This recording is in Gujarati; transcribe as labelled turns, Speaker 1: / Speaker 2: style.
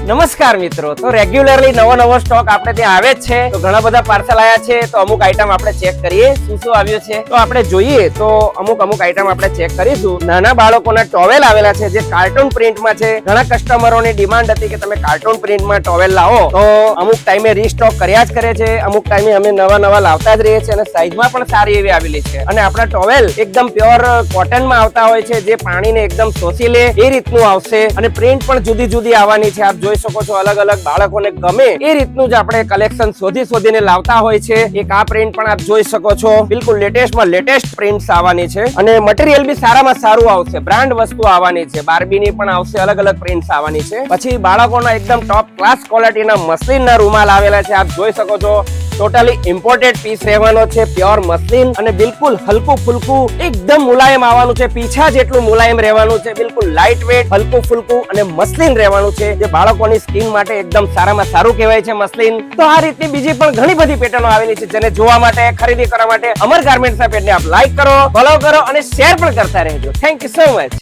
Speaker 1: નમસ્કાર મિત્રો, તો રેગ્યુલરલી નવો સ્ટોક આપણે ત્યાં આવે જ છે. તો ઘણા બધા પાર્સલ આયા છે, તો અમુક આઈટમ આપણે ચેક કરીએ શું શું આવ્યું છે. તો આપણે જોઈએ તો અમુક આઈટમ આપણે ચેક કરીશું. નાના બાળકોના ટોવેલ આવેલા છે જે કાર્ટૂન પ્રિન્ટમાં છે. ઘણા કસ્ટમરોની ડિમાન્ડ હતી કે તમે કાર્ટૂન પ્રિન્ટમાં ટોવેલ લાવો, તો અમુક ટાઈમે રીસ્ટોક કર્યા જ કરે છે, અમુક ટાઈમે અમે નવા લાવતા જ રહીએ છીએ અને સાઈઝમાં પણ સારી એવી આવેલી છે. અને આપણા ટોવેલ એકદમ પ્યોર કોટનમાં આવતા હોય છે, જે પાણીને એકદમ શોષી લે એ રીતનું આવશે. અને પ્રિન્ટ પણ જુદી આવવાની છે. આપ જોઈ શકો છો, અલગ બાળકોને ગમે એ રીતનું જ આપણે કલેક્શન શોધીને લાવતા હોય છે. એક આ પ્રિન્ટ પણ આપ જોઈ શકો છો, બિલકુલ લેટેસ્ટ પ્રિન્ટ્સ આવવાની છે અને મટીરિયલ બી સારામાં સારું આવશે. બ્રાન્ડ વસ્તુ આવવાની છે, બાર્બીની પણ આવશે, અલગ પ્રિન્ટ્સ આવવાની છે. પછી બાળકોના એકદમ ટોપ ક્લાસ ક્વોલિટીના મસલિનના રૂમાલ આવેલા છે, આપ જોઈ શકો છો. ટોટલી ઇમ્પોર્ટેડ પીસ રહેવાનો છે, પ્યોર મસલિન અને બિલકુલ હલકું ફુલકું એકદમ મુલાયમ આવવાનું છે. પીછા જેટલું મુલાયમ રહેવાનું છે, બિલકુલ લાઇટ વેટ, હલકું ફુલકું અને મસલિન રહેવાનું છે, જે બાળકોની સ્કિન માટે એકદમ સારામાં સારું કહેવાય છે મસલિન. તો આ રીતની બીજી પણ ઘણી બધી પેટર્નો આવેલી છે, જેને જોવા માટે, ખરીદી કરવા માટે અમર ગાર્મેન્ટ્સના પેજને આપ લાઈક કરો, ફોલો કરો અને શેર પણ કરતા રહેજો. Thank you so much.